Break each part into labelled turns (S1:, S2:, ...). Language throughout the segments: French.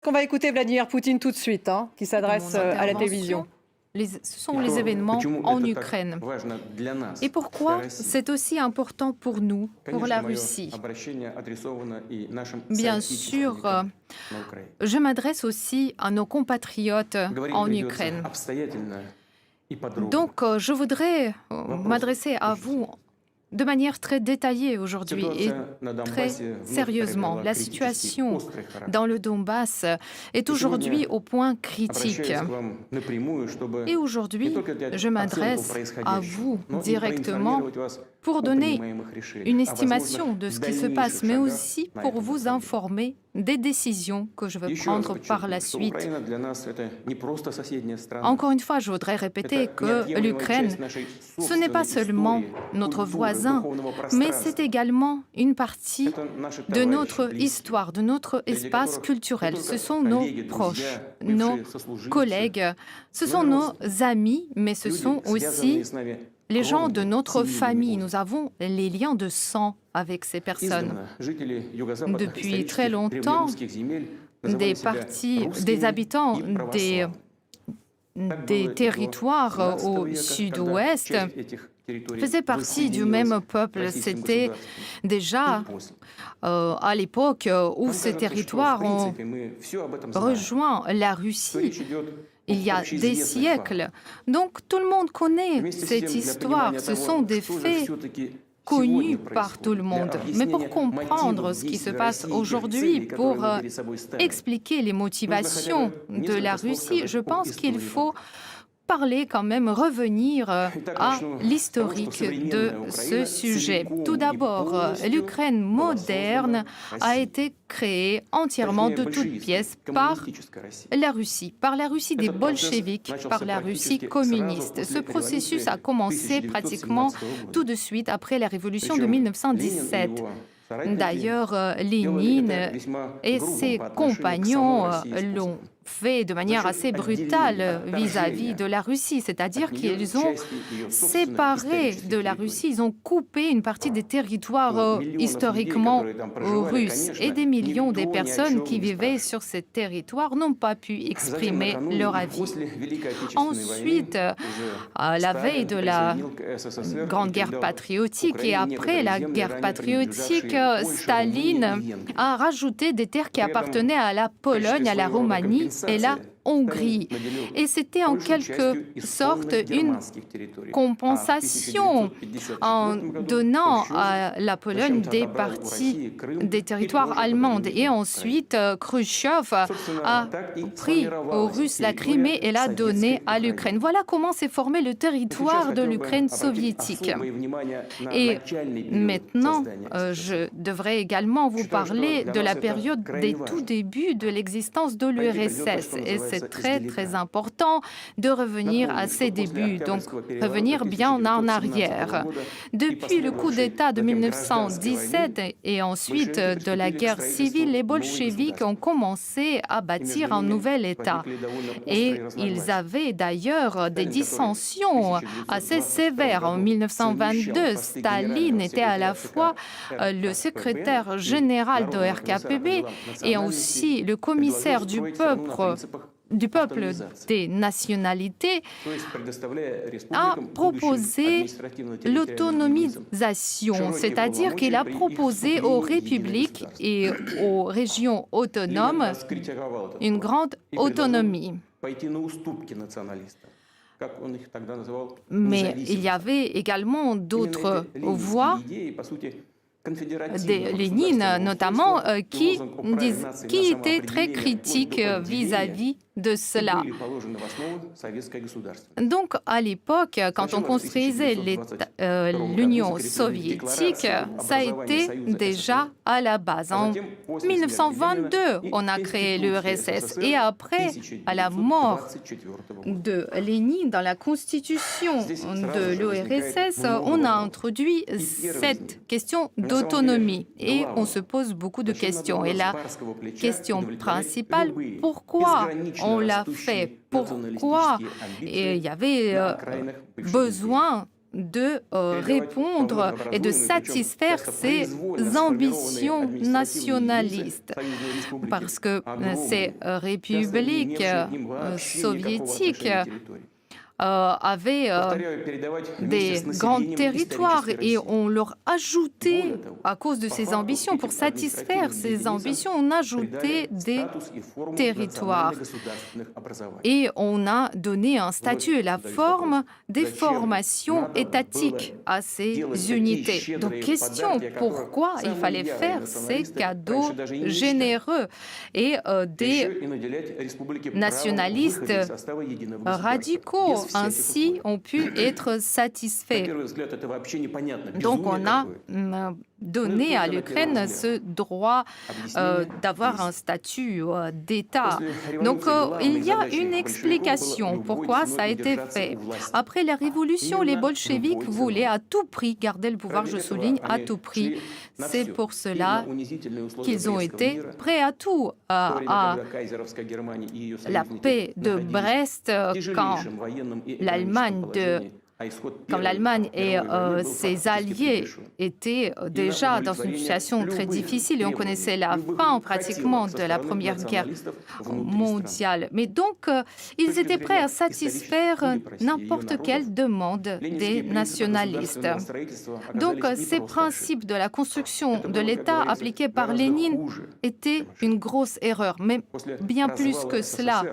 S1: On va écouter Vladimir Poutine tout de suite, qui s'adresse à la télévision.
S2: Ce sont les événements en Ukraine. Et pourquoi c'est aussi important pour nous, pour la Russie? Bien sûr, je m'adresse aussi à nos compatriotes en Ukraine. Donc, je voudrais m'adresser à vous de manière très détaillée aujourd'hui et très sérieusement. La situation dans le Donbass est aujourd'hui au point critique. Et aujourd'hui, je m'adresse à vous directement pour donner une estimation de ce qui se passe, mais aussi pour vous informer des décisions que je veux prendre par la suite. Encore une fois, je voudrais répéter que l'Ukraine, ce n'est pas seulement notre voisin, mais c'est également une partie de notre histoire, de notre espace culturel. Ce sont nos proches, nos collègues, ce sont nos amis, mais ce sont aussi les gens de notre famille. Nous avons les liens de sang avec ces personnes. Depuis très longtemps, des habitants des territoires au sud-ouest faisaient partie du même peuple. C'était déjà à l'époque où ces territoires ont rejoint la Russie. Il y a des siècles. Donc tout le monde connaît cette histoire. Ce sont des faits connus par tout le monde. Mais pour comprendre ce qui se passe aujourd'hui, pour expliquer les motivations de la Russie, je pense qu'il faut parler quand même, revenir à l'historique de ce sujet. Tout d'abord, l'Ukraine moderne a été créée entièrement de toutes pièces par la Russie des bolcheviks, par la Russie communiste. Ce processus a commencé pratiquement tout de suite après la révolution de 1917. D'ailleurs, Lénine et ses compagnons l'ont fait de manière assez brutale vis-à-vis de la Russie, c'est-à-dire qu'ils ont séparé de la Russie, ils ont coupé une partie des territoires historiquement russes et des millions de personnes qui vivaient sur ces territoires n'ont pas pu exprimer leur avis. Ensuite, à la veille de la Grande Guerre patriotique et après la guerre patriotique, Staline a rajouté des terres qui appartenaient à la Pologne, à la Roumanie et la Hongrie. Et c'était en quelque sorte une compensation en donnant à la Pologne des parties des territoires allemands. Et ensuite, Khrouchtchev a pris aux Russes la Crimée et l'a donnée à l'Ukraine. Voilà comment s'est formé le territoire de l'Ukraine soviétique. Et maintenant, je devrais également vous parler de la période des tout débuts de l'existence de l'URSS. Et c'est très, très important de revenir à ces débuts, donc revenir bien en arrière. Depuis le coup d'État de 1917 et ensuite de la guerre civile, les bolcheviks ont commencé à bâtir un nouvel État. Et ils avaient d'ailleurs des dissensions assez sévères. En 1922, Staline était à la fois le secrétaire général de RKPB et aussi le commissaire du peuple des nationalités, a proposé l'autonomisation, c'est-à-dire qu'il a proposé aux républiques et aux régions autonomes une grande autonomie. Mais il y avait également d'autres voix, Lénine notamment, qui étaient très critiques vis-à-vis de cela. Donc, à l'époque, quand on construisait l'Union soviétique, ça a été déjà à la base. En 1922, on a créé l'URSS. Et après, à la mort de Lénine, dans la constitution de l'URSS, on a introduit cette question d'autonomie. Et on se pose beaucoup de questions. Et la question principale, pourquoi on l'a fait? Pourquoi il y avait besoin de répondre et de satisfaire ces ambitions nationalistes. Parce que ces républiques soviétiques avaient des grands territoires et on leur ajoutait, à cause de ces ambitions, pour satisfaire ces ambitions, on ajoutait des territoires et on a donné un statut et la forme des formations étatiques à ces unités. Donc, question, pourquoi il fallait faire ces cadeaux généreux et des nationalistes radicaux ainsi ont pu être satisfaits. Donc on a donné à l'Ukraine ce droit d'avoir un statut d'État. Donc il y a une explication pourquoi ça a été fait. Après la Révolution, les bolcheviks voulaient à tout prix garder le pouvoir, je souligne, à tout prix. C'est pour cela qu'ils ont été prêts à tout. À la paix de Brest, quand l'Allemagne et ses alliés étaient déjà dans une situation très difficile et on connaissait la fin pratiquement de la Première Guerre mondiale. Mais donc, ils étaient prêts à satisfaire n'importe quelle demande des nationalistes. Donc, ces principes de la construction de l'État appliqués par Lénine étaient une grosse erreur, mais bien plus que cela.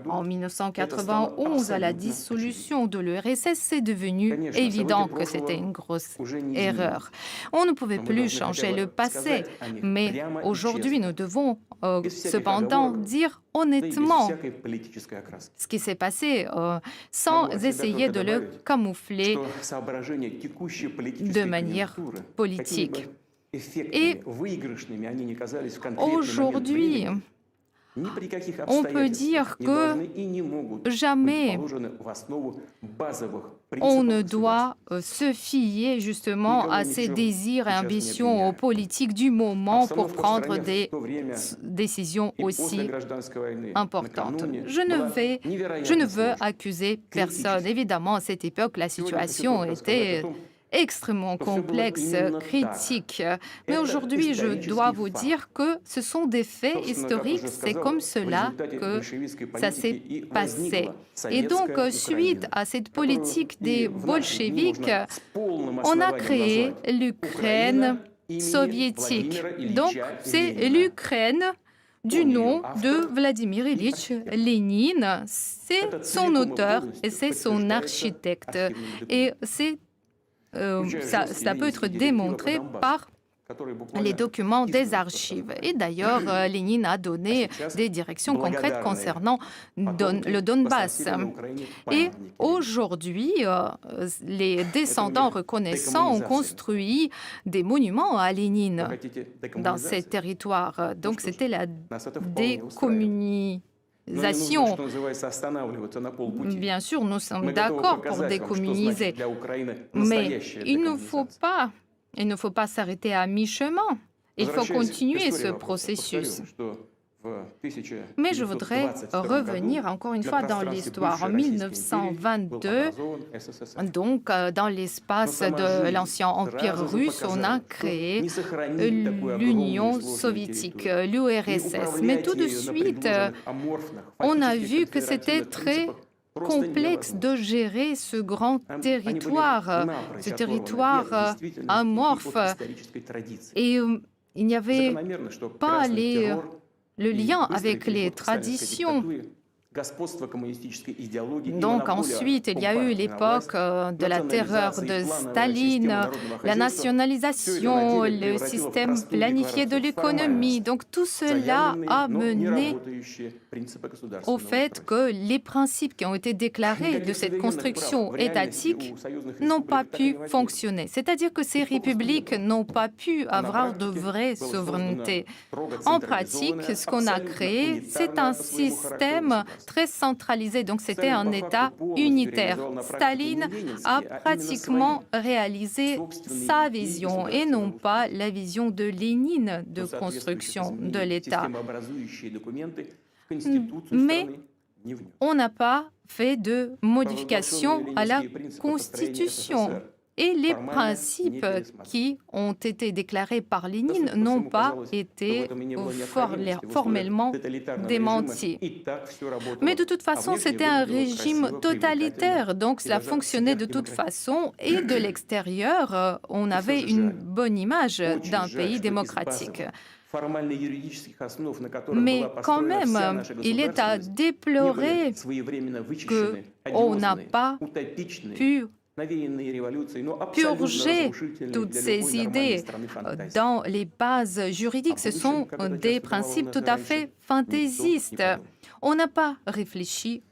S2: En 1991, à la dissolution de l'URSS, c'est devenu évident que c'était une grosse erreur. On ne pouvait plus changer le passé, mais aujourd'hui, nous devons cependant dire honnêtement ce qui s'est passé sans essayer de le camoufler de manière politique. Et aujourd'hui, on peut dire que jamais on ne doit se fier justement à ces désirs et ambitions politiques du moment pour prendre des décisions aussi importantes. Je ne veux accuser personne. Évidemment, à cette époque, la situation était extrêmement complexe, critique. Mais aujourd'hui, je dois vous dire que ce sont des faits historiques, c'est comme cela que ça s'est passé. Et donc, suite à cette politique des bolcheviks, on a créé l'Ukraine soviétique. Donc, c'est l'Ukraine du nom de Vladimir Ilyich Lénine. C'est son auteur et c'est son architecte. Et c'est ça peut être démontré par les documents des archives. Et d'ailleurs, Lénine a donné des directions concrètes concernant le Donbass. Et aujourd'hui, les descendants reconnaissants ont construit des monuments à Lénine dans ces territoires. Donc c'était la décommunisation. Bien sûr, nous sommes d'accord pour décommuniser, mais il ne faut pas s'arrêter à mi-chemin. Il faut continuer ce processus. Mais je voudrais revenir encore une fois dans l'histoire. En 1922, donc dans l'espace de l'ancien empire russe, on a créé l'Union soviétique, l'URSS. Mais tout de suite, on a vu que c'était très complexe de gérer ce grand territoire, ce territoire amorphe. Et il n'y avait pas le lien avec les traditions. Donc ensuite, il y a eu l'époque de la terreur de Staline, la nationalisation, le système planifié de l'économie. Donc tout cela a mené au fait que les principes qui ont été déclarés de cette construction étatique n'ont pas pu fonctionner. C'est-à-dire que ces républiques n'ont pas pu avoir de vraie souveraineté. En pratique, ce qu'on a créé, c'est un système très centralisé, donc c'était un État unitaire. Staline a pratiquement réalisé sa vision et non pas la vision de Lénine de construction de l'État. Mais on n'a pas fait de modification à la Constitution. Et les principes qui ont été déclarés par Lénine n'ont pas été formellement démentis. Mais de toute façon, c'était un régime totalitaire, donc cela fonctionnait de toute façon. Et de l'extérieur, on avait une bonne image d'un pays démocratique. Mais quand même, il est à déplorer qu'on n'a pas pu purger toutes ces idées dans les bases juridiques. Ce sont des principes tout à fait fantaisistes. On n'a pas réfléchi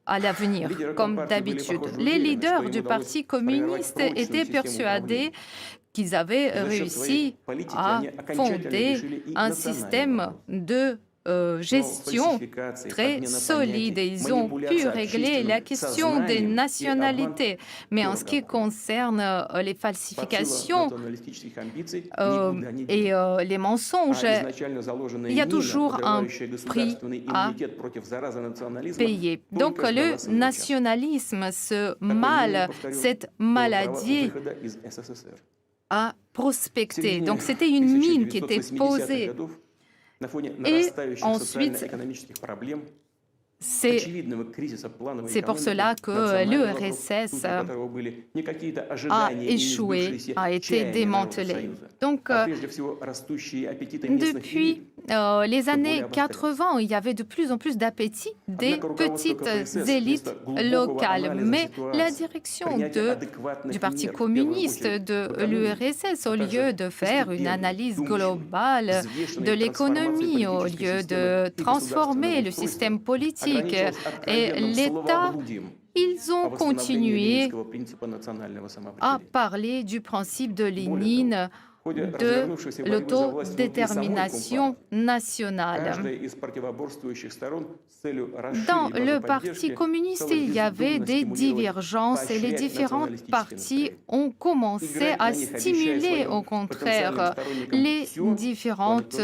S2: à l'avenir, comme d'habitude. Les leaders du Parti communiste étaient persuadés qu'ils avaient réussi à fonder un système de gestion très solide. Ils ont pu régler la question des nationalités. Mais en ce qui concerne les falsifications et les mensonges, il y a toujours un prix à payer. Donc le nationalisme, ce mal, cette maladie a prospecté. Donc c'était une mine qui était posée. Et ensuite, c'est pour cela que l'URSS a échoué, a été démantelé. Donc, depuis les années 80, il y avait de plus en plus d'appétit des petites élites locales. Mais la direction du Parti communiste de l'URSS, au lieu de faire une analyse globale de l'économie, au lieu de transformer le système politique et l'État, ils ont continué à parler du principe de Lénine, de l'autodétermination nationale. Dans le Parti communiste, il y avait des divergences et les différents partis ont commencé à stimuler, au contraire, les différentes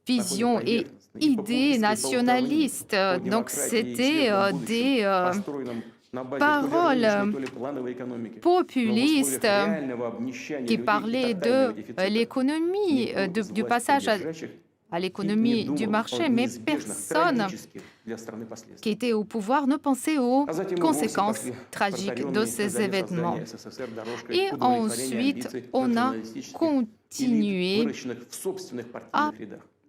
S2: visions et idées nationalistes. Donc, c'était des paroles populistes qui parlaient de l'économie, du passage à l'économie du marché, mais personne qui était au pouvoir ne pensait aux conséquences tragiques de ces événements. Et ensuite, on a continué à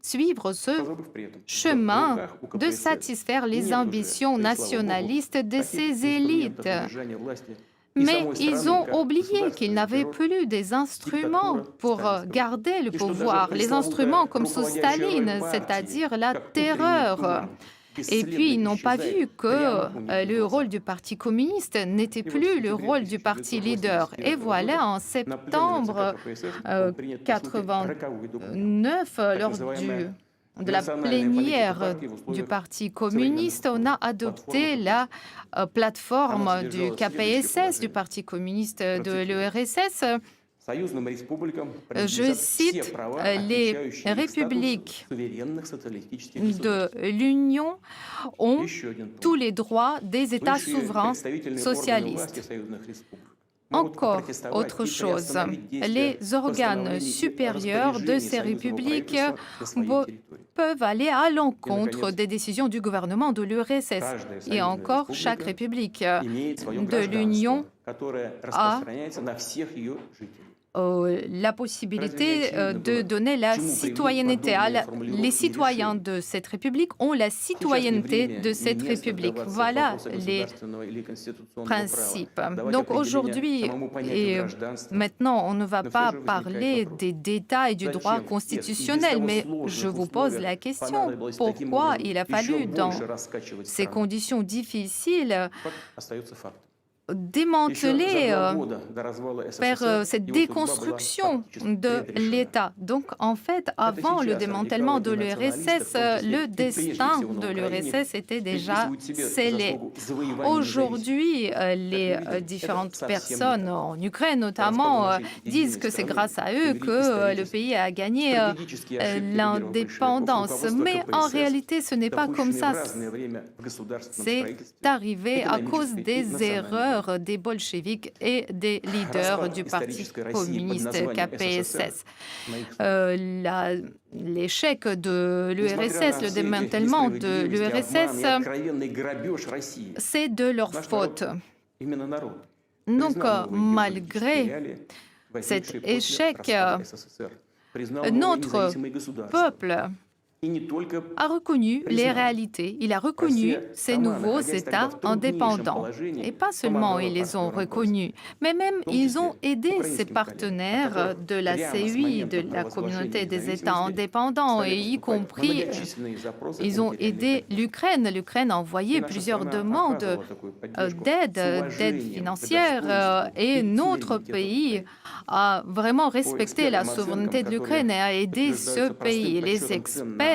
S2: suivre ce chemin de satisfaire les ambitions nationalistes de ces élites. Mais ils ont oublié qu'ils n'avaient plus des instruments pour garder le pouvoir, les instruments comme sous Staline, c'est-à-dire la terreur. Et puis, ils n'ont pas vu que le rôle du Parti communiste n'était plus le rôle du parti leader. Et voilà, en septembre 1989, lors de la plénière du Parti communiste, on a adopté la plateforme du KPSS, du Parti communiste de l'URSS. Je cite, les républiques de l'Union ont tous les droits des États souverains socialistes. Encore autre chose, les organes supérieurs de ces républiques peuvent aller à l'encontre des décisions du gouvernement de l'URSS. Et encore, chaque république de l'Union a la possibilité de donner la citoyenneté. Les citoyens de cette République ont la citoyenneté de cette République. Voilà les principes. Donc aujourd'hui et maintenant, on ne va pas parler des détails du droit constitutionnel, mais je vous pose la question, pourquoi il a fallu, dans ces conditions difficiles, démanteler, faire cette déconstruction de l'État. Donc, en fait, avant le démantèlement de l'URSS, le destin de l'URSS était déjà scellé. Aujourd'hui, les différentes personnes en Ukraine, notamment, disent que c'est grâce à eux que le pays a gagné l'indépendance. Mais en réalité, ce n'est pas comme ça. C'est arrivé à cause des erreurs des bolcheviks et des leaders du Parti communiste KPSS. L'échec de l'URSS, le démantèlement de l'URSS, c'est de leur faute. Donc, malgré cet échec, notre peuple a reconnu les réalités. Il a reconnu ces nouveaux États indépendants. Et pas seulement ils les ont reconnus, mais même ils ont aidé ces partenaires de la CEI, de la communauté des États indépendants, et y compris, ils ont aidé l'Ukraine. L'Ukraine a envoyé plusieurs demandes d'aide financière, et notre pays a vraiment respecté la souveraineté de l'Ukraine et a aidé ce pays. Les experts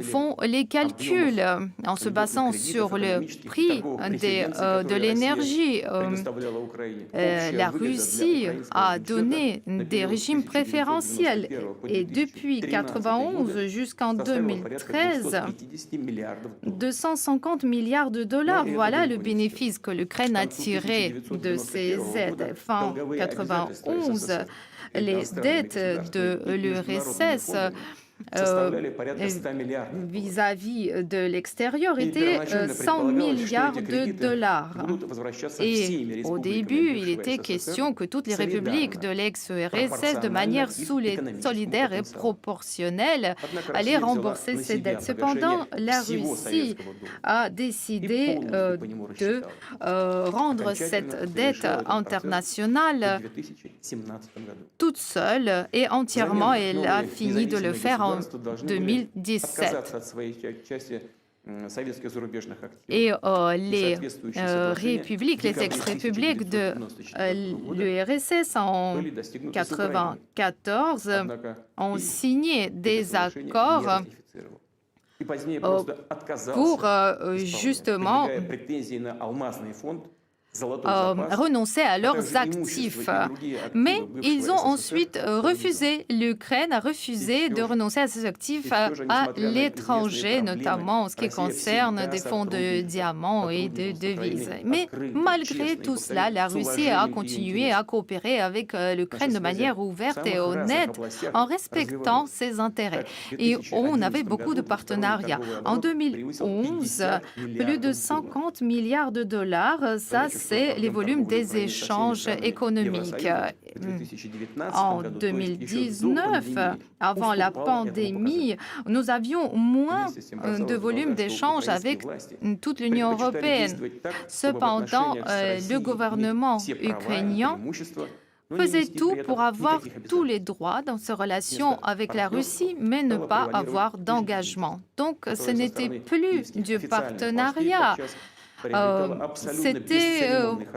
S2: font les calculs en se basant sur le prix de l'énergie. La Russie a donné des régimes préférentiels et depuis 1991 jusqu'en 2013, 250 milliards de dollars. Voilà le bénéfice que l'Ukraine a tiré de ces aides. Fin 1991, les dettes de l'URSS vis-à-vis de l'extérieur était 100 milliards de dollars. Et au début, il était question que toutes les républiques de l'ex-URSS, de manière solidaire et proportionnelle, allaient rembourser ces dettes. Cependant, la Russie a décidé de rendre cette dette internationale toute seule et entièrement. Elle a fini de le faire en 2017. Et les républiques, les ex-républiques de l'URSS en 1994 ont signé des accords pour justement renoncer à leurs actifs. Mais ils ont ensuite refusé, l'Ukraine a refusé de renoncer à ses actifs à l'étranger, notamment en ce qui concerne des fonds de diamants et de devises. Mais malgré tout cela, la Russie a continué à coopérer avec l'Ukraine de manière ouverte et honnête, en respectant ses intérêts. Et on avait beaucoup de partenariats. En 2011, plus de 50 milliards de dollars, ça c'est les volumes des échanges économiques. En 2019, avant la pandémie, nous avions moins de volume d'échanges avec toute l'Union européenne. Cependant, le gouvernement ukrainien faisait tout pour avoir tous les droits dans ses relations avec la Russie, mais ne pas avoir d'engagement. Donc, ce n'était plus du partenariat. C'était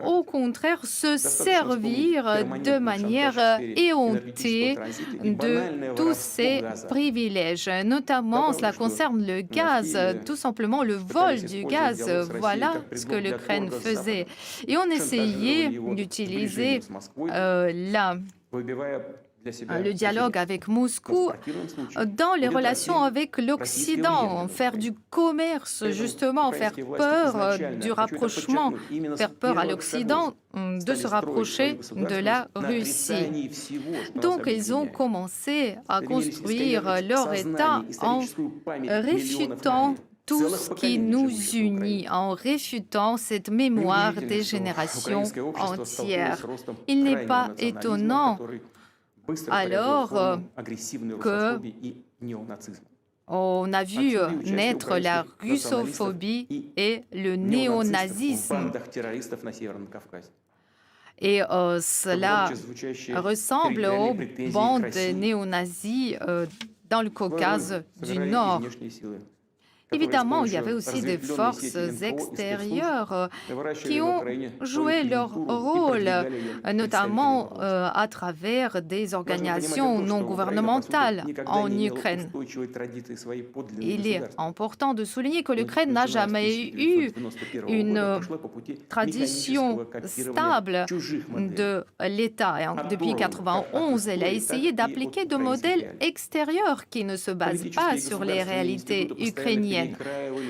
S2: au contraire se servir de manière éhontée de tous ces privilèges. Notamment, cela concerne le gaz, tout simplement le vol du gaz. Voilà ce que l'Ukraine faisait. Et on essayait d'utiliser le dialogue avec Moscou dans les relations avec l'Occident, faire du commerce, justement, faire peur du rapprochement, faire peur à l'Occident de se rapprocher de la Russie. Donc, ils ont commencé à construire leur État en réfutant tout ce qui nous unit, en réfutant cette mémoire des générations entières. Il n'est pas étonnant alors qu'on a vu naître la russophobie et le néonazisme. Et cela ressemble aux bandes néo-nazis dans le Caucase du Nord. Évidemment, il y avait aussi des forces extérieures qui ont joué leur rôle, notamment à travers des organisations non gouvernementales en Ukraine. Il est important de souligner que l'Ukraine n'a jamais eu une tradition stable de l'État. Depuis 1991, elle a essayé d'appliquer des modèles extérieurs qui ne se basent pas sur les réalités ukrainiennes.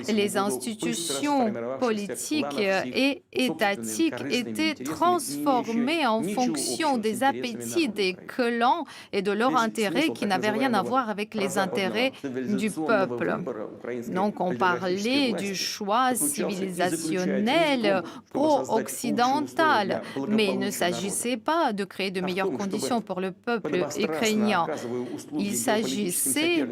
S2: Les institutions politiques et étatiques étaient transformées en fonction des appétits des clans et de leurs intérêts qui n'avaient rien à voir avec les intérêts du peuple. Donc on parlait du choix civilisationnel pro-occidental, mais il ne s'agissait pas de créer de meilleures conditions pour le peuple ukrainien. Il s'agissait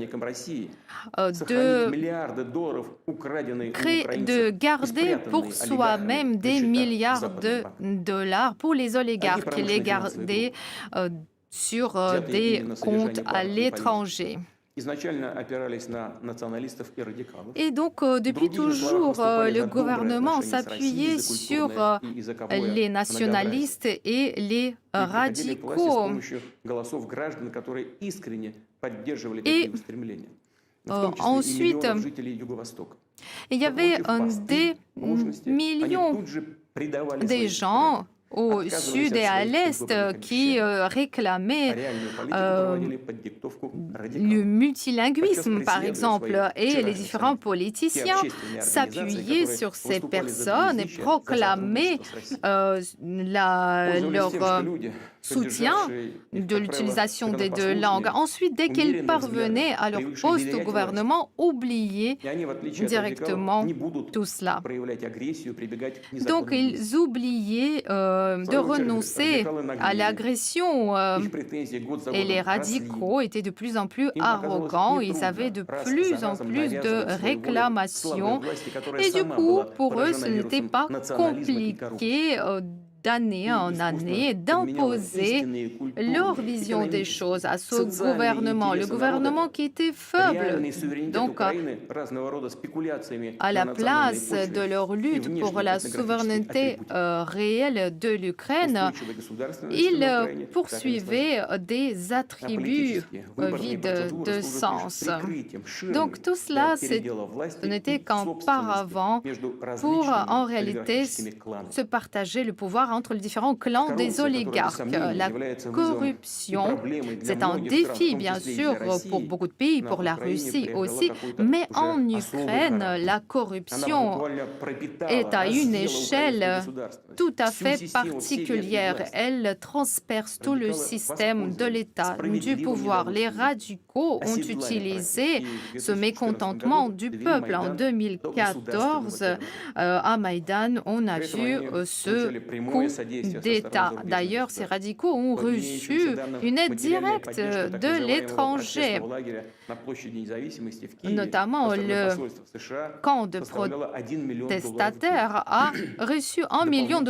S2: de garder pour soi-même des milliards de dollars pour les oligarques, les garder sur des comptes à l'étranger. Et donc, depuis toujours, le gouvernement s'appuyait sur les nationalistes et les radicaux. Et ensuite, il y avait des millions de gens au sud et à l'est qui réclamaient le multilinguisme, par exemple, et les différents politiciens s'appuyaient sur ces personnes et proclamaient leur soutien de l'utilisation des deux langues. Ensuite, dès qu'ils parvenaient à leur poste au gouvernement, oubliaient directement tout cela. Donc, ils oubliaient de renoncer à l'agression et les radicaux étaient de plus en plus arrogants. Ils avaient de plus en plus de réclamations et du coup, pour eux, ce n'était pas compliqué d'année en année, d'imposer leur vision des choses à ce gouvernement, le gouvernement qui était faible. Donc, à la place de leur lutte pour la souveraineté réelle de l'Ukraine, ils poursuivaient des attributs vides de sens. Donc, tout cela, ce n'était qu'un paravent pour, en réalité, se partager le pouvoir entre les différents clans des oligarques. La corruption, c'est un défi, bien sûr, pour beaucoup de pays, pour la Russie aussi, mais en Ukraine, la corruption est à une échelle tout à fait particulière. Elle transperce tout le système de l'État, du pouvoir. Les radicaux ont utilisé ce mécontentement du peuple. En 2014, à Maïdan, on a vu ce coup d'État. D'ailleurs, ces radicaux ont reçu une aide directe de l'étranger. Notamment, le camp de protestataires a reçu $1 million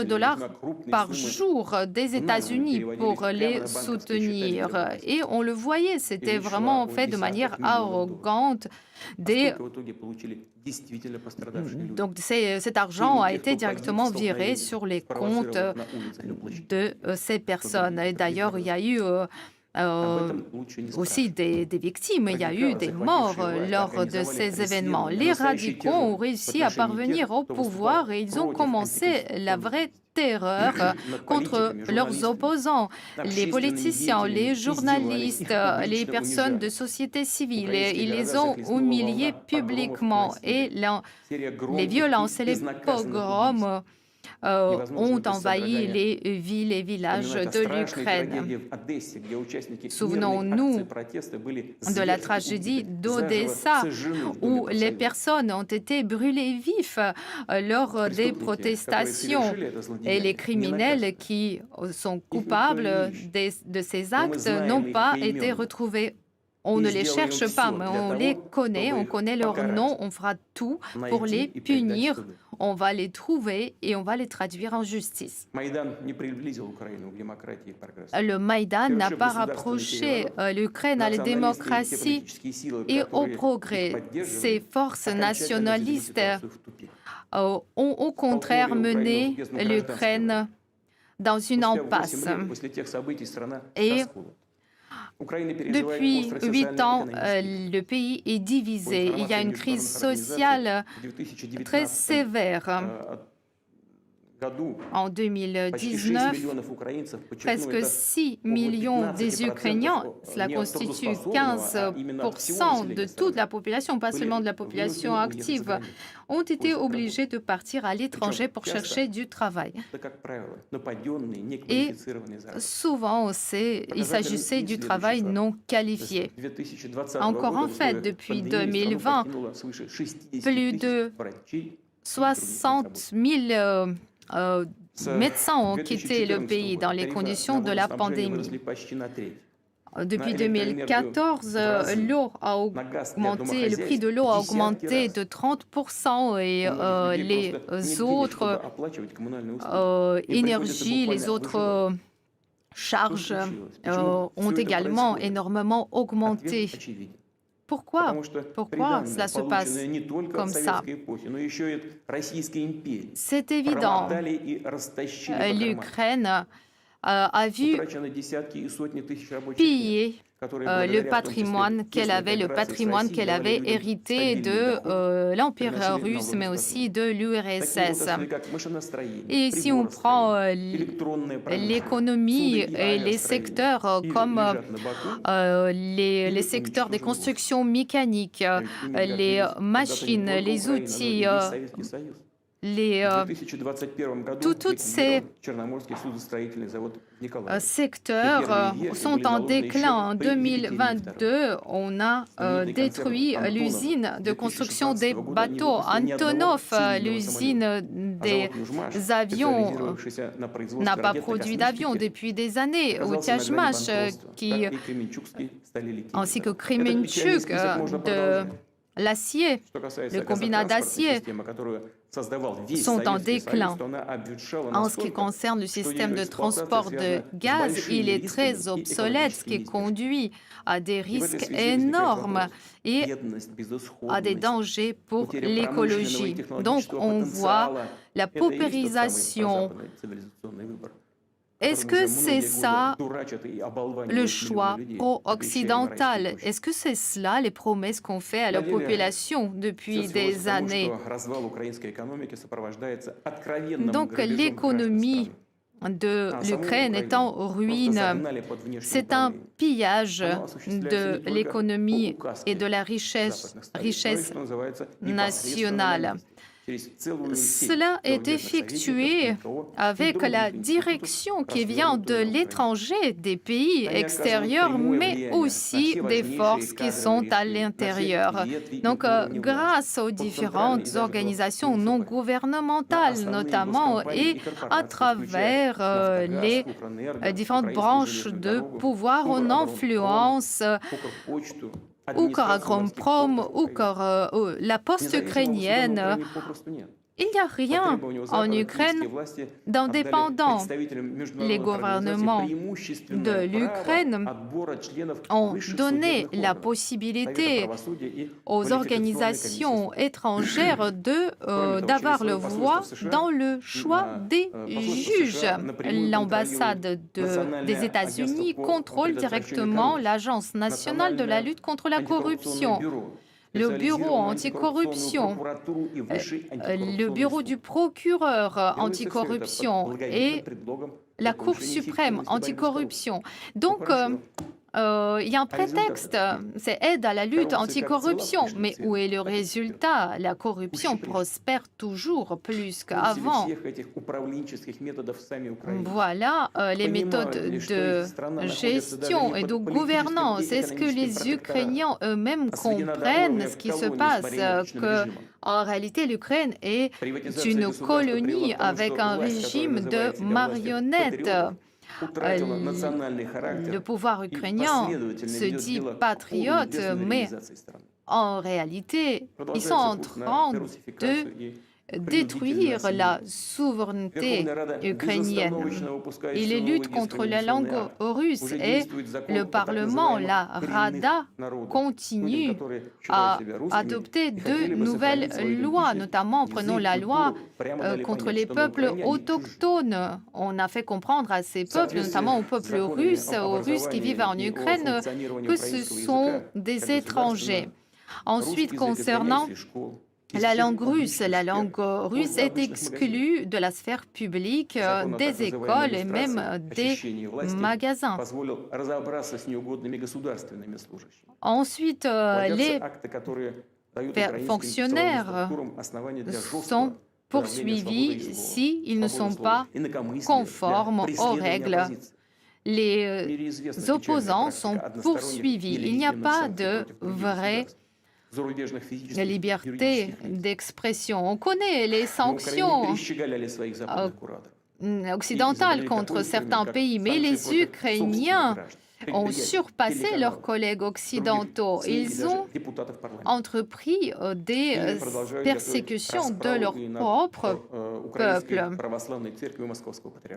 S2: par jour des États-Unis pour les soutenir. Et on le voyait, c'était vraiment fait de manière arrogante. Donc cet argent a été directement viré sur les comptes de ces personnes. Et d'ailleurs, il y a eu aussi des victimes, il y a eu des morts lors de ces événements. Les radicaux ont réussi à parvenir au pouvoir et ils ont commencé la vraie terreur contre leurs opposants, les politiciens, les journalistes, les personnes de société civile. Ils les ont humiliés publiquement et les violences et les pogroms ont envahi les villes et villages de l'Ukraine. Souvenons-nous de la tragédie d'Odessa, où les personnes ont été brûlées vifs lors des protestations. Et les criminels qui sont coupables de ces actes n'ont pas été retrouvés. on ne les cherche pas, mais on les connaît, on connaît leur nom, on fera tout pour les punir, on va les trouver et on va les traduire en justice. Le Maïdan n'a pas rapproché l'Ukraine à la démocratie et au progrès. Ces forces nationalistes ont au contraire mené l'Ukraine dans une impasse. Et depuis 8 ans, le pays est divisé. Il y a une crise sociale très sévère. En 2019, presque 6 millions des Ukrainiens, cela constitue 15% de toute la population, pas seulement de la population active, ont été obligés de partir à l'étranger pour chercher du travail. Et souvent, il s'agissait du travail non qualifié. Encore en fait, depuis 2020, plus de 60 000 médecins ont quitté le pays dans les conditions de la pandémie. Depuis 2014, l'eau a augmenté, le prix de l'eau a augmenté de 30% et les autres énergies, les autres charges ont également énormément augmenté. Pourquoi cela se passe comme ça? C'est évident. L'Ukraine a vu piller le patrimoine qu'elle avait hérité de l'Empire russe, mais aussi de l'URSS. Et si on prend l'économie et les secteurs comme les secteurs des constructions mécaniques, les machines, les outils, tous ces secteurs sont en déclin. En 2022, on a détruit l'usine de construction des bateaux Antonov. L'usine des avions n'a pas produit d'avions depuis des années. Ou Tiashmash, ainsi que Kremenchuk, de l'acier, le combinat d'acier, sont en déclin. En ce qui concerne le système de transport de gaz, il est très obsolète, ce qui conduit à des risques énormes et à des dangers pour l'écologie. Donc, on voit la paupérisation. Est-ce que c'est ça le choix pro-occidental? Est-ce que c'est cela les promesses qu'on fait à la population depuis des années? Donc l'économie de l'Ukraine est en ruine. C'est un pillage de l'économie et de la richesse nationale. Cela est effectué avec la direction qui vient de l'étranger, des pays extérieurs, mais aussi des forces qui sont à l'intérieur. Donc, grâce aux différentes organisations non gouvernementales, notamment, et à travers les différentes branches de pouvoir, on influence Ukrgazprom, la poste ukrainienne. Il n'y a rien en Ukraine d'indépendant. Les gouvernements de l'Ukraine ont donné la possibilité aux organisations étrangères d'avoir le voix dans le choix des juges. L'ambassade des États-Unis contrôle directement l'Agence nationale de la lutte contre la corruption. Le bureau anticorruption, le bureau du procureur anticorruption et la Cour suprême anticorruption. Donc, il y a un prétexte, c'est aide à la lutte anticorruption. Mais où est le résultat? La corruption prospère toujours plus qu'avant. Voilà les méthodes de gestion et de gouvernance. Est-ce que les Ukrainiens eux-mêmes comprennent ce qui se passe? En réalité, l'Ukraine est une colonie avec un régime de marionnettes. le pouvoir ukrainien se dit patriote, mais en réalité, ils sont en train de détruire la souveraineté ukrainienne. Ils luttent contre la langue russe et le Parlement, la Rada, continue à adopter de nouvelles lois, notamment prenons la loi contre les peuples autochtones. On a fait comprendre à ces peuples, notamment aux peuples russes, aux Russes qui vivent en Ukraine, que ce sont des étrangers. Ensuite, concernant la langue russe est exclue de la sphère publique, des écoles et même des magasins. Ensuite, les fonctionnaires sont poursuivis s'ils ne sont pas conformes aux règles. Les opposants sont poursuivis. Il n'y a pas de vraie liberté d'expression. On connaît les sanctions occidentales contre certains pays, mais les Ukrainiens ont surpassé leurs collègues occidentaux. Ils ont entrepris des persécutions de leur propre peuple.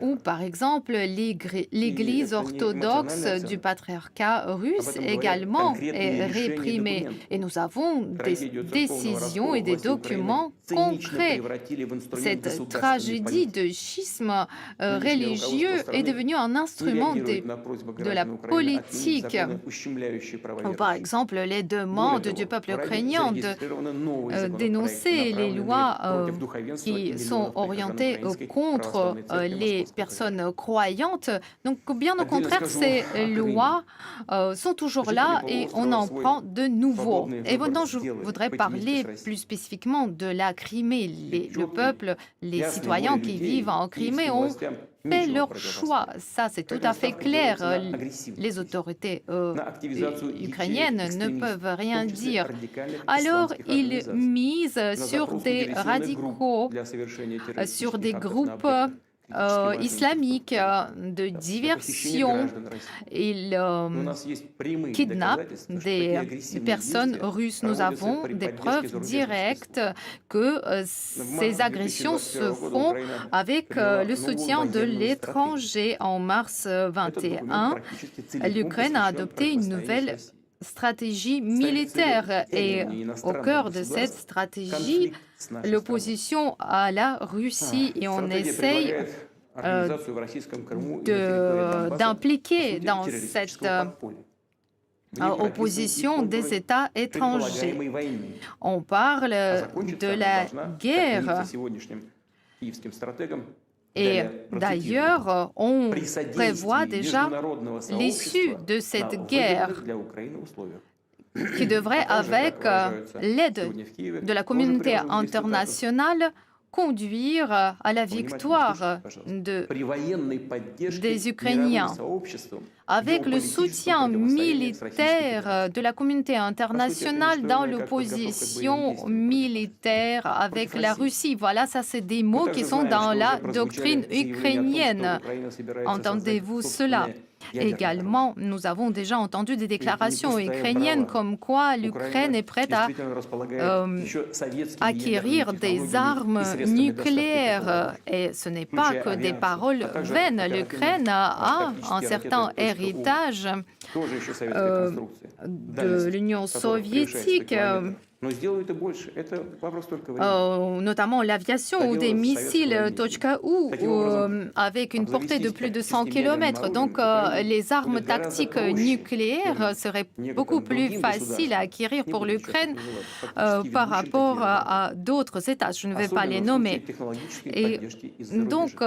S2: Ou par exemple, l'Église orthodoxe du patriarcat russe également est réprimée. Et nous avons des décisions et des documents concrets. Cette tragédie de schisme religieux est devenue un instrument de la politique. Par exemple, les demandes du peuple ukrainien de dénoncer les lois qui sont orientées contre les personnes croyantes. Donc, bien au contraire, ces lois sont toujours là et on en prend de nouveaux. Et maintenant, je voudrais parler plus spécifiquement de la Crimée. Le peuple, les citoyens qui vivent en Crimée ont fait leur choix. Ça, c'est tout à fait clair. Les autorités ukrainiennes ne peuvent rien dire. Alors, ils misent sur des radicaux, sur des groupes islamiques de diversion. Ils kidnappent des personnes russes. Nous avons des preuves directes que ces agressions se font avec le soutien de l'étranger. En mars 2021, l'Ukraine a adopté une nouvelle stratégie militaire et au cœur de cette stratégie, l'opposition à la Russie et on essaye d'impliquer dans cette opposition des États étrangers. On parle de la guerre. Et d'ailleurs, on prévoit déjà l'issue de cette guerre qui devrait, avec l'aide de la communauté internationale, conduire à la victoire des Ukrainiens. Avec le soutien militaire de la communauté internationale dans l'opposition militaire avec la Russie. Voilà, ça c'est des mots qui sont dans la doctrine ukrainienne. Entendez-vous cela? Également, nous avons déjà entendu des déclarations ukrainiennes comme quoi l'Ukraine est prête à acquérir des armes nucléaires. Et ce n'est pas que des paroles vaines. L'Ukraine a un certain héritage de l'Union soviétique. Notamment l'aviation ou des missiles .U avec une portée de plus de 100 km. Donc les armes tactiques nucléaires seraient beaucoup plus faciles à acquérir pour l'Ukraine par rapport à d'autres États. Je ne vais pas les nommer. Et donc,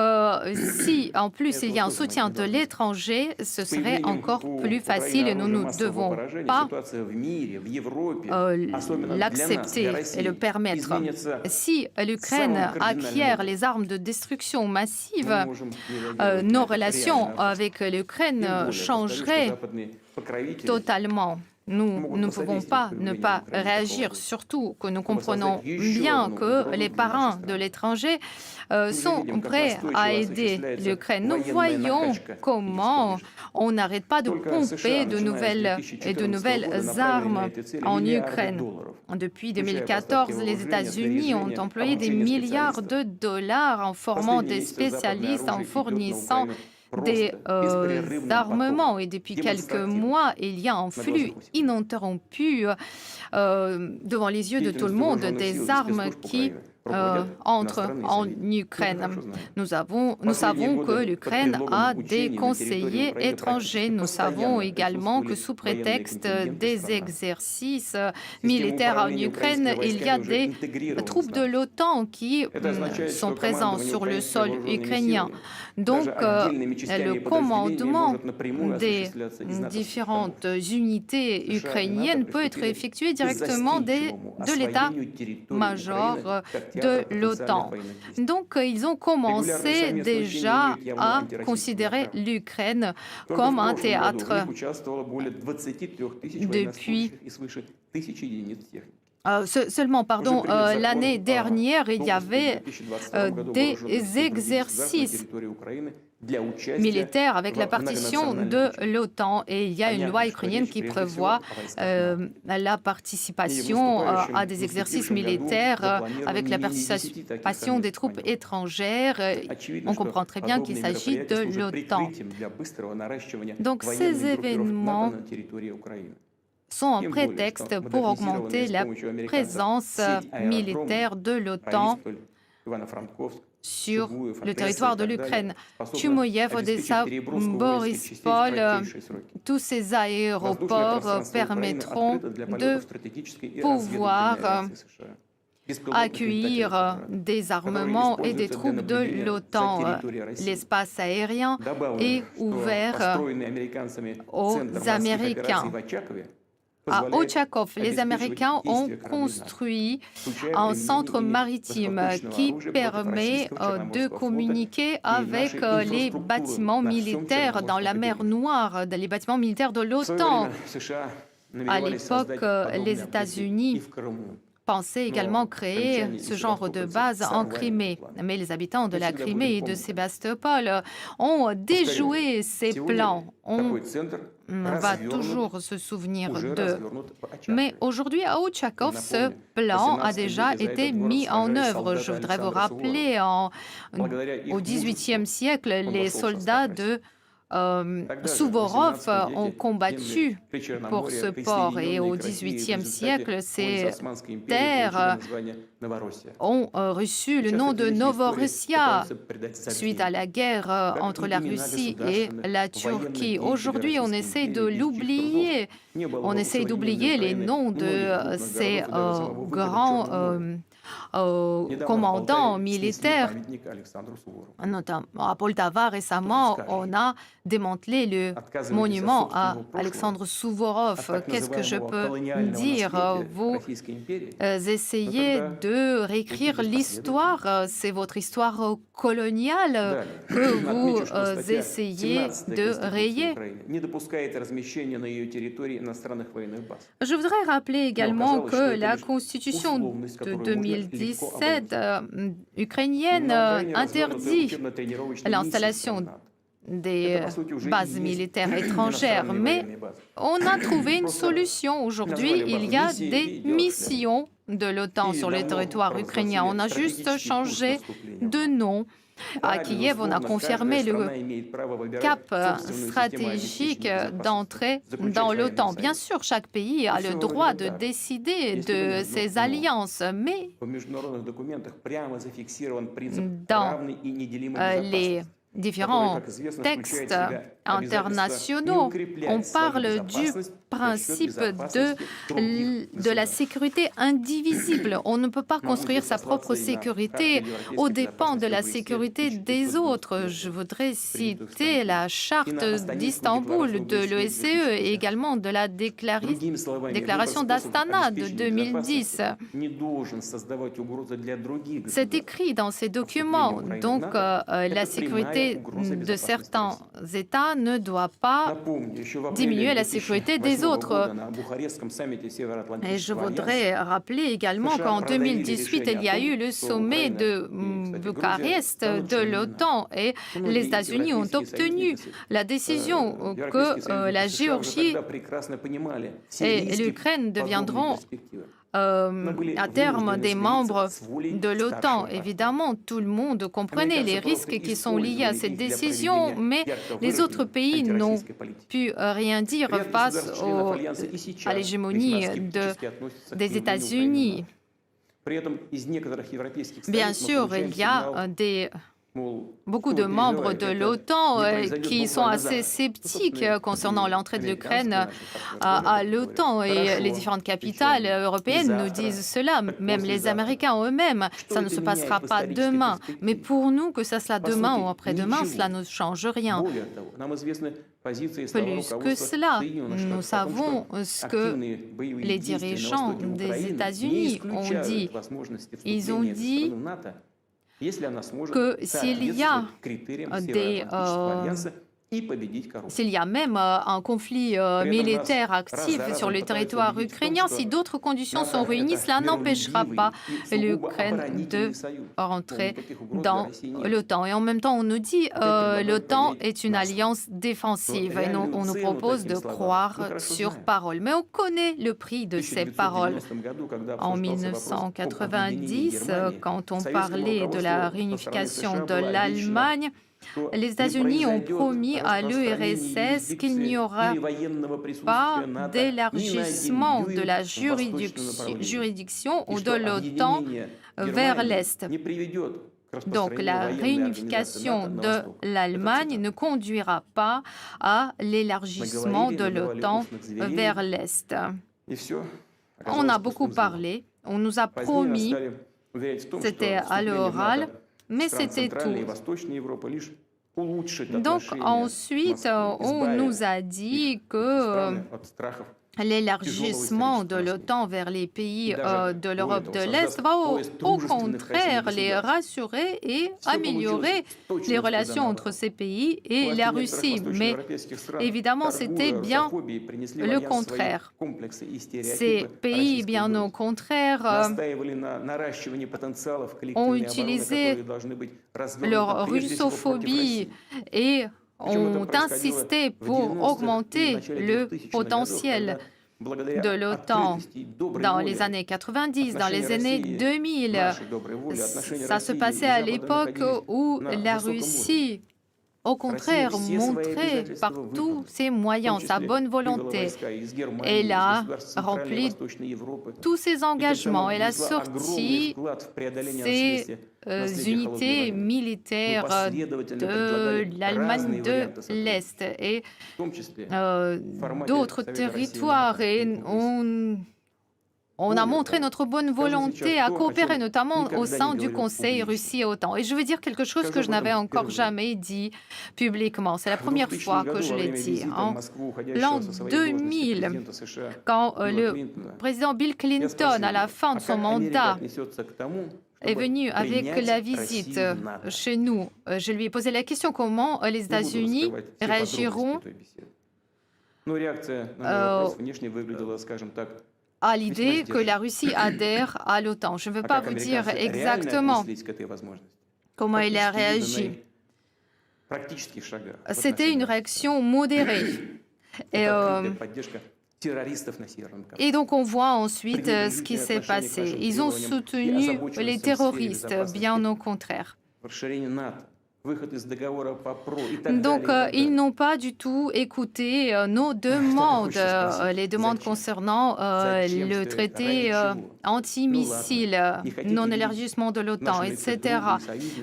S2: si en plus il y a un soutien de l'étranger, ce serait encore plus facile et nous ne devons pas l'accepter et le permettre. Si l'Ukraine acquiert les armes de destruction massive, nos relations avec l'Ukraine changeraient totalement. nous ne pouvons pas ne pas réagir, surtout que nous comprenons bien que les parrains de l'étranger sont prêts à aider l'Ukraine. Nous voyons comment on n'arrête pas de pomper de nouvelles armes en Ukraine. Depuis 2014, les États-Unis ont employé des milliards de dollars en formant des spécialistes, en fournissant des armements. Et depuis quelques mois, il y a un flux ininterrompu devant les yeux de tout le monde des armes qui entrent en Ukraine. Nous savons que l'Ukraine a des conseillers étrangers. Nous savons également que sous prétexte des exercices militaires en Ukraine, il y a des troupes de l'OTAN qui sont présentes sur le sol ukrainien. Donc, le commandement des différentes unités ukrainiennes peut être effectué directement de l'état-major de l'OTAN. Donc, ils ont commencé déjà à considérer l'Ukraine comme un théâtre depuis l'année dernière, il y avait des exercices militaires avec la partition de l'OTAN. Et il y a une loi ukrainienne qui prévoit la participation à des exercices militaires avec la participation des troupes étrangères. On comprend très bien qu'il s'agit de l'OTAN. Donc ces événements sont un prétexte pour augmenter la présence militaire de l'OTAN sur le territoire de l'Ukraine. Chumoyev, Odessa, Borispol, tous ces aéroports permettront de pouvoir accueillir des armements et des troupes de l'OTAN. L'espace aérien est ouvert aux Américains. À Ochakov, les Américains ont construit un centre maritime qui permet de communiquer avec les bâtiments militaires dans la mer Noire, les bâtiments militaires de l'OTAN. À l'époque, les États-Unis pensaient également créer ce genre de base en Crimée. Mais les habitants de la Crimée et de Sébastopol ont déjoué ces plans. On va toujours se souvenir d'eux. Mais aujourd'hui, à Ochakov, ce plan a déjà été mis en œuvre. Je voudrais vous rappeler, au XVIIIe siècle, les soldats de Souvorov ont combattu pour ce port. Et au XVIIIe siècle, ces terres ont reçu le nom de Novorossia suite à la guerre entre la Russie et la Turquie. Aujourd'hui, on essaie de l'oublier. On essaie d'oublier les noms de ces grands commandants militaires. Notamment à Poltava, récemment, on a démantelé le monument à Alexandre Souvorov. Qu'est-ce que je peux dire? Vous essayez de réécrire l'histoire. C'est votre histoire coloniale que vous essayez de rayer. Je voudrais rappeler également que la Constitution de 2017 ukrainienne interdit l'installation des bases militaires étrangères, mais on a trouvé une solution. Aujourd'hui, il y a des missions de l'OTAN sur le territoire ukrainien. On a juste changé de nom. À Kiev, on a confirmé le cap stratégique d'entrée dans l'OTAN. Bien sûr, chaque pays a le droit de décider de ses alliances, mais dans les différents textes internationaux, on parle du principe de la sécurité indivisible. On ne peut pas construire sa propre sécurité aux dépens de la sécurité des autres. Je voudrais citer la charte d'Istanbul de l'OSCE et également de la déclaration d'Astana de 2010. C'est écrit dans ces documents. Donc, la sécurité de certains États cela ne doit pas diminuer la sécurité des autres. Et je voudrais rappeler également qu'en 2018, il y a eu le sommet de Bucarest de l'OTAN et les États-Unis ont obtenu la décision que la Géorgie et l'Ukraine deviendront à terme des membres de l'OTAN. Évidemment, tout le monde comprenait les risques qui sont liés à cette décision, mais les autres pays n'ont pu rien dire face à l'hégémonie des États-Unis. Bien sûr, il y a beaucoup de membres de l'OTAN qui sont assez sceptiques concernant l'entrée de l'Ukraine à l'OTAN et les différentes capitales européennes nous disent cela, même les Américains eux-mêmes. Ça ne se passera pas demain. Mais pour nous, que ça soit demain ou après-demain, cela ne change rien. Plus que cela, nous savons ce que les dirigeants des États-Unis ont dit. Ils ont dit que s'il y a même un conflit militaire actif sur le territoire ukrainien, si d'autres conditions sont réunies, cela n'empêchera pas l'Ukraine de rentrer dans l'OTAN. Et en même temps, on nous dit que l'OTAN est une alliance défensive et on nous propose de croire sur parole. Mais on connaît le prix de ces paroles. En 1990, quand on parlait de la réunification de l'Allemagne, les États-Unis ont promis à l'URSS qu'il n'y aura pas d'élargissement de la juridiction ou de l'OTAN vers l'Est. Donc la réunification de l'Allemagne ne conduira pas à l'élargissement de l'OTAN vers l'Est. On a beaucoup parlé, on nous a promis, c'était à l'oral, mais c'était tout. Donc ensuite, on nous a dit que l'élargissement de l'OTAN vers les pays de l'Europe de l'Est va au contraire les rassurer et améliorer les relations entre ces pays et la Russie. Mais évidemment, c'était bien le contraire. Ces pays, bien au contraire, ont utilisé leur russophobie et ont insisté pour augmenter le potentiel de l'OTAN dans les années 90, dans les années 2000. Ça se passait à l'époque où la Russie, au contraire, montrait par tous ses moyens, sa bonne volonté. Elle a rempli tous ses engagements. Elle a sorti ses unités militaires de l'Allemagne de l'Est et d'autres territoires. Et on a montré notre bonne volonté à coopérer, notamment au sein du Conseil Russie-OTAN. Et je veux dire quelque chose que je n'avais encore jamais dit publiquement. C'est la première fois que je l'ai dit. En l'an 2000, quand le président Bill Clinton, à la fin de son mandat, est venu avec la visite chez nous, je lui ai posé la question comment les États-Unis réagiront à l'idée que la Russie adhère à l'OTAN. Je ne veux pas vous dire exactement comment il a réagi. C'était une réaction modérée. Et donc on voit ensuite ce qui s'est passé. Ils ont soutenu les terroristes, bien au contraire. Donc, ils n'ont pas du tout écouté nos demandes, les demandes concernant le traité anti-missile, non-élargissement de l'OTAN, etc.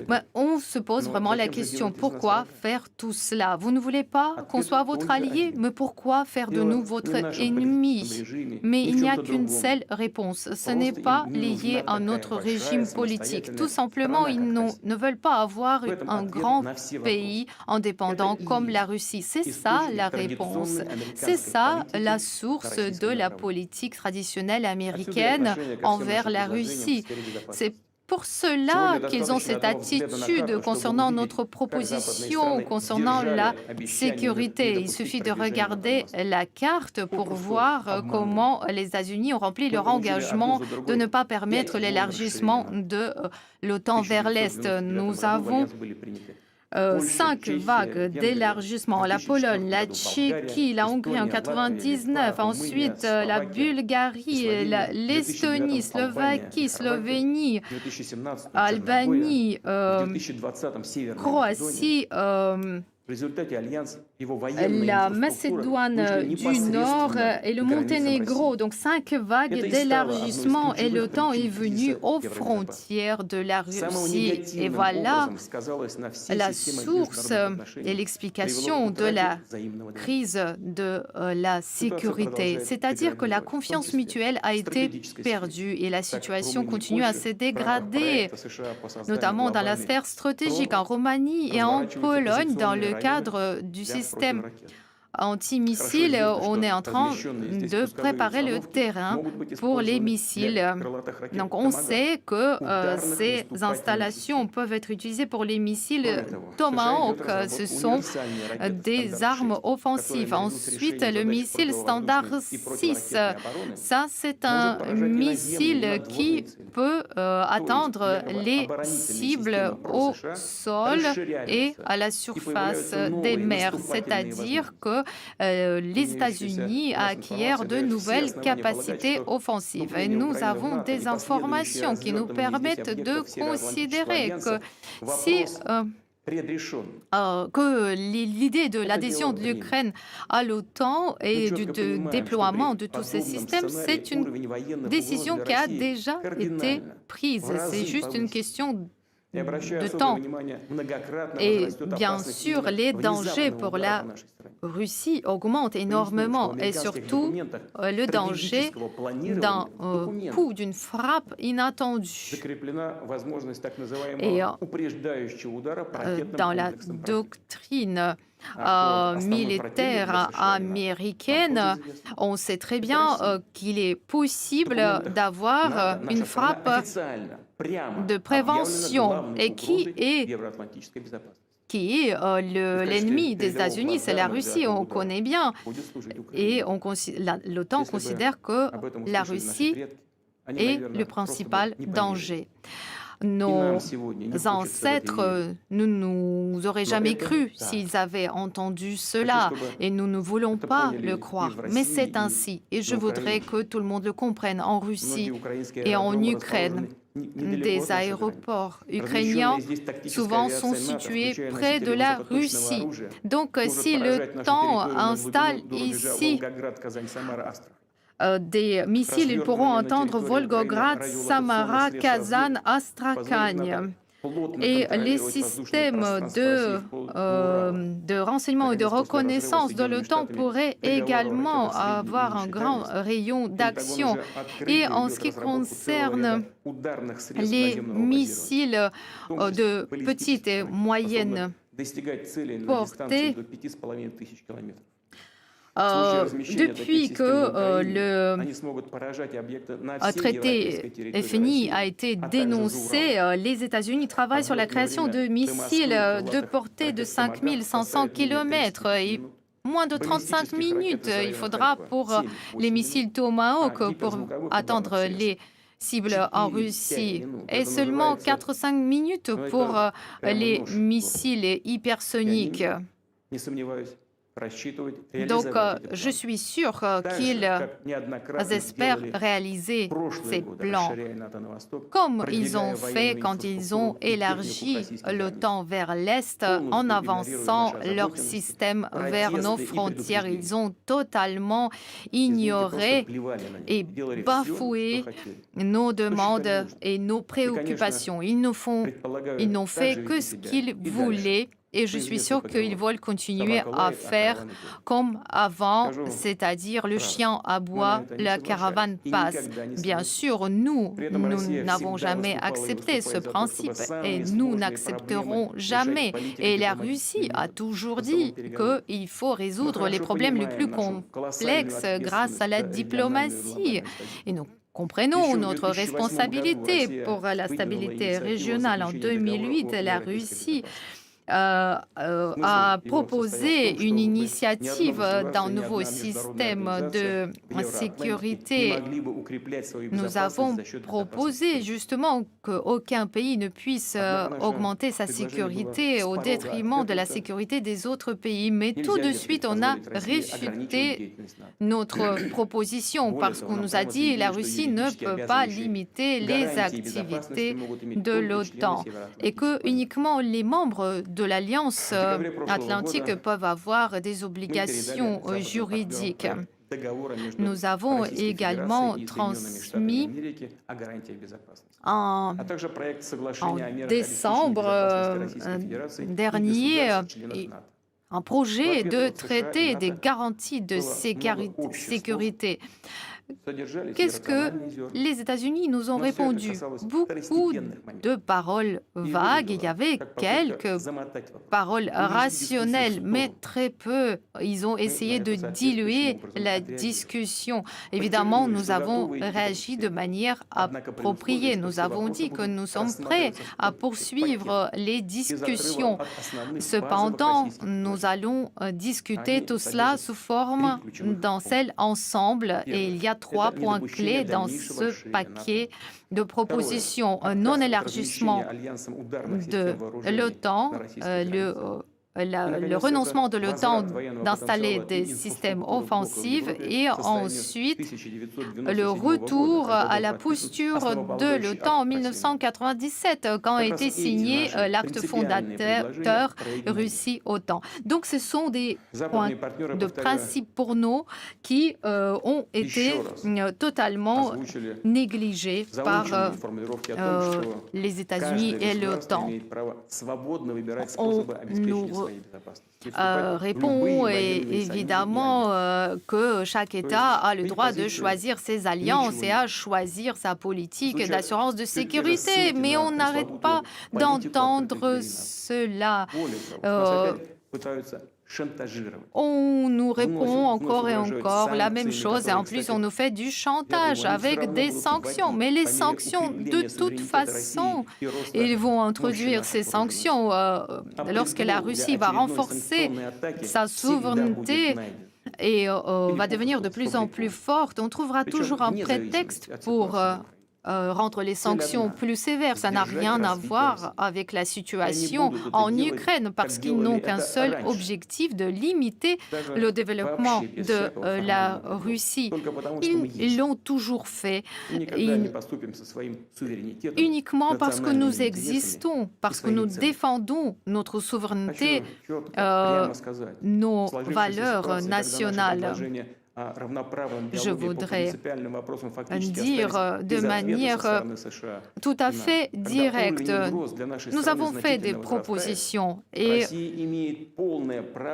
S2: Mais on se pose vraiment la question, pourquoi faire tout cela? Vous ne voulez pas qu'on soit votre allié, mais pourquoi faire de nous votre ennemi? Mais il n'y a qu'une seule réponse, ce n'est pas lié à notre régime politique. Tout simplement, ils ne veulent pas avoir un grand pays indépendant comme la Russie. C'est ça la réponse. C'est ça la source de la politique traditionnelle américaine envers la Russie. C'est pour cela qu'ils ont cette attitude concernant notre proposition, concernant la sécurité. Il suffit de regarder la carte pour voir comment les États-Unis ont rempli leur engagement de ne pas permettre l'élargissement de l'OTAN vers l'Est. Nous avons 5 vagues d'élargissement. La Pologne, la Tchéquie, la Hongrie en 99, ensuite la Bulgarie, l'Estonie, Slovaquie, Slovénie, Albanie, Croatie, la Macédoine du Nord et le Monténégro. Donc 5 vagues d'élargissement et l'OTAN est venu aux frontières de la Russie. Et voilà la source et l'explication de la crise de la sécurité. C'est-à-dire que la confiance mutuelle a été perdue et la situation continue à se dégrader, notamment dans la sphère stratégique en Roumanie et en Pologne, dans le cadre du système antimissile. On est en train de préparer le terrain pour les missiles. Donc on sait que ces installations peuvent être utilisées pour les missiles Tomahawk. Ce sont des armes offensives. Ensuite, le missile Standard 6. Ça, c'est un missile qui peut atteindre les cibles au sol et à la surface des mers. C'est-à-dire que les États-Unis acquièrent de nouvelles capacités offensives. Et nous avons des informations qui nous permettent de considérer que si que l'idée de l'adhésion de l'Ukraine à l'OTAN et du déploiement de tous ces systèmes, c'est une décision qui a déjà été prise. C'est juste une question de temps. Et bien sûr, les dangers pour la Russie augmentent énormément et surtout le danger d'un coup, d'une frappe inattendue. Et dans la doctrine militaire américaine, on sait très bien qu'il est possible d'avoir une frappe de prévention. Et qui est l'ennemi des États-Unis? C'est la Russie, on connaît bien. Et l'OTAN considère que la Russie est le principal danger. Nos ancêtres ne nous auraient jamais cru s'ils avaient entendu cela, et nous ne voulons pas le croire. Mais c'est ainsi, et je voudrais que tout le monde le comprenne. En Russie et en Ukraine, des aéroports ukrainiens souvent sont situés près de la Russie. Donc, si l'OTAN installe ici des missiles, ils pourront entendre Volgograd, Samara, Kazan, Astrakhan. Et les systèmes de renseignement et de reconnaissance de l'OTAN pourraient également avoir un grand rayon d'action. Et en ce qui concerne les missiles de petite et moyenne portée, depuis que le traité FNI a été dénoncé, les États-Unis travaillent sur la création de missiles de portée de 5500 km et moins de 35 minutes. Il faudra pour les missiles Tomahawk pour atteindre les cibles en Russie et seulement 4-5 minutes pour les missiles hypersoniques. Donc, je suis sûr qu'ils espèrent réaliser ces plans, comme ils ont fait quand ils ont élargi l'OTAN vers l'Est en avançant leur système vers nos frontières. Ils ont totalement ignoré et bafoué nos demandes et nos préoccupations. Ils n'ont fait que ce qu'ils voulaient. Et je suis sûre qu'ils veulent continuer à faire comme avant, c'est-à-dire le chien aboie, la caravane passe. Bien sûr, nous n'avons jamais accepté ce principe et nous n'accepterons jamais. Et la Russie a toujours dit qu'il faut résoudre les problèmes les plus complexes grâce à la diplomatie. Et nous comprenons notre responsabilité pour la stabilité régionale. En 2008, la Russie a proposé une initiative d'un nouveau système de sécurité. Nous avons proposé justement qu'aucun pays ne puisse augmenter sa sécurité au détriment de la sécurité des autres pays. Mais tout de suite, on a réfuté notre proposition parce qu'on nous a dit que la Russie ne peut pas limiter les activités de l'OTAN et que uniquement les membres de l'Alliance atlantique peuvent avoir des obligations juridiques. Nous avons également transmis en décembre dernier un projet de traité des garanties de sécurité. Qu'est-ce que les États-Unis nous ont répondu? Beaucoup de paroles vagues. Il y avait quelques paroles rationnelles, mais très peu. Ils ont essayé de diluer la discussion. Évidemment, nous avons réagi de manière appropriée. Nous avons dit que nous sommes prêts à poursuivre les discussions. Cependant, nous allons discuter tout cela sous forme d'un seul ensemble et il y a 3 points clés dans ce paquet de propositions. Un non-élargissement de l'OTAN, le renoncement de l'OTAN d'installer des systèmes offensifs et ensuite le retour à la posture de l'OTAN en 1997 quand a été signé l'acte fondateur Russie-OTAN. Donc ce sont des points de principe pour nous qui ont été totalement négligés par les États-Unis et l'OTAN. On nous répond évidemment que chaque État a le droit de choisir ses alliances et à choisir sa politique d'assurance de sécurité, mais on n'arrête pas d'entendre cela. On nous répond encore et encore la même chose et en plus on nous fait du chantage avec des sanctions. Mais les sanctions, de toute façon, ils vont introduire ces sanctions lorsque la Russie va renforcer sa souveraineté et va devenir de plus en plus forte. On trouvera toujours un prétexte pour rendre les sanctions plus sévères. Ça n'a rien à voir avec la situation en Ukraine parce qu'ils n'ont qu'un seul objectif de limiter le développement de la Russie. Ils l'ont toujours fait uniquement parce que nous existons, parce que nous défendons notre souveraineté, nos valeurs nationales. Je voudrais dire de manière tout à fait directe, nous avons fait des propositions et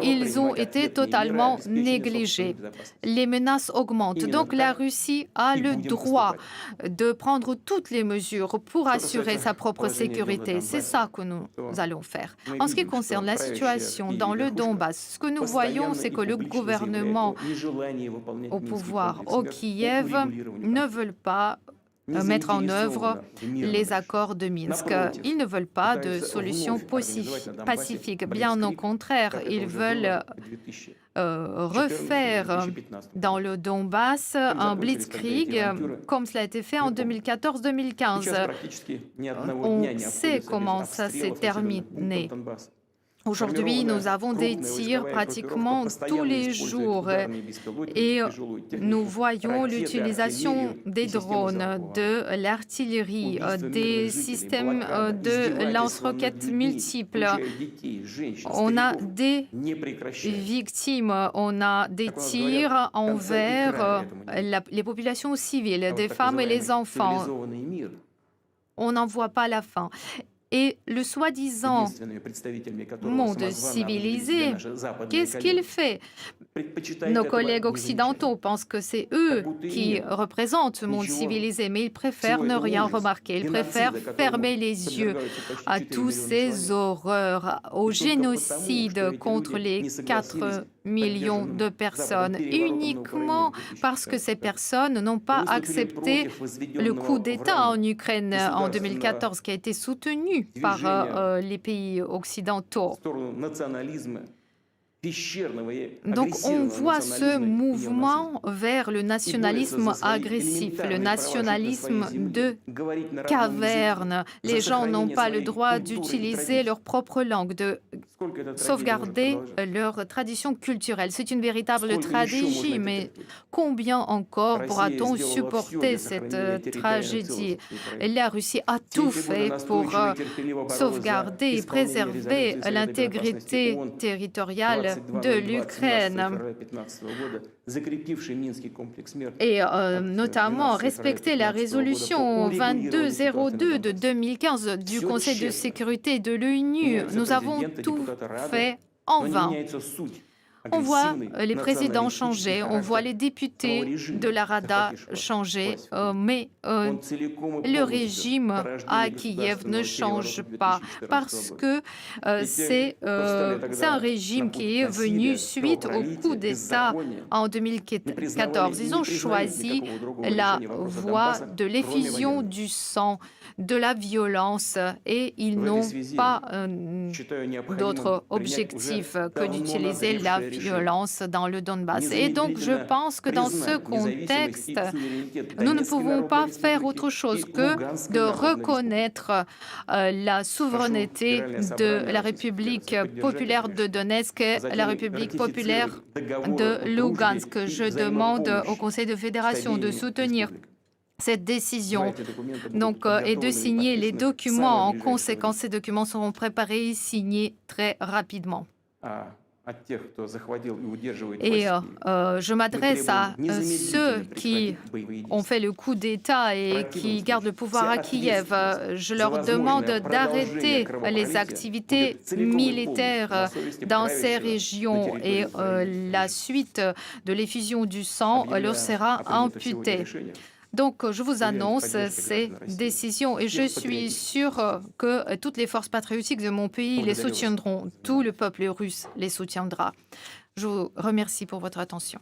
S2: ils ont été totalement négligées. Les menaces augmentent, donc la Russie a le droit de prendre toutes les mesures pour assurer sa propre sécurité. C'est ça que nous allons faire. En ce qui concerne la situation dans le Donbass, ce que nous voyons, c'est que le gouvernement au pouvoir au Kiev ne veulent pas mettre en œuvre les accords de Minsk. Ils ne veulent pas de solution pacifique. Bien au contraire, ils veulent refaire dans le Donbass un blitzkrieg comme cela a été fait en 2014-2015. On sait comment ça s'est terminé. Aujourd'hui, nous avons des tirs pratiquement tous les jours et nous voyons l'utilisation des drones, de l'artillerie, des systèmes de lance-roquettes multiples. On a des victimes, on a des tirs envers les populations civiles, des femmes et les enfants. On n'en voit pas la fin. Et le soi-disant monde civilisé, qu'est-ce qu'il fait? Nos collègues occidentaux pensent que c'est eux qui représentent ce monde civilisé, mais ils préfèrent ne rien remarquer. Ils préfèrent fermer les yeux à tous ces horreurs, au génocide contre les 4 millions de personnes, uniquement parce que ces personnes n'ont pas accepté le coup d'État en Ukraine en 2014, qui a été soutenu par les pays occidentaux. Donc on voit ce mouvement vers le nationalisme agressif, le nationalisme de caverne. Les gens n'ont pas le droit d'utiliser leur propre langue, de sauvegarder leur tradition culturelle. C'est une véritable tragédie, mais combien encore pourra-t-on supporter cette tragédie? La Russie a tout fait pour sauvegarder et préserver l'intégrité territoriale de l'Ukraine et notamment respecter la résolution 2202 de 2015 du Conseil de sécurité de l'ONU. Nous avons tout fait en vain. On voit les présidents changer, on voit les députés de la Rada changer, mais le régime à Kiev ne change pas parce que c'est un régime qui est venu suite au coup d'État en 2014. Ils ont choisi la voie de l'effusion du sang, de la violence, et ils n'ont pas d'autre objectif que d'utiliser la violence dans le Donbass. Et donc, je pense que dans ce contexte, nous ne pouvons pas faire autre chose que de reconnaître la souveraineté de la République populaire de Donetsk et la République populaire de Lugansk. Je demande au Conseil de fédération de soutenir cette décision et de signer les documents. En conséquence, ces documents seront préparés et signés très rapidement. Et je m'adresse à ceux qui ont fait le coup d'État et qui gardent le pouvoir à Kiev. Je leur demande d'arrêter les activités militaires dans ces régions et la suite de l'effusion du sang leur sera imputée. Donc, je vous annonce ces décisions et je suis sûre que toutes les forces patriotiques de mon pays les soutiendront. Tout le peuple russe les soutiendra. Je vous remercie pour votre attention.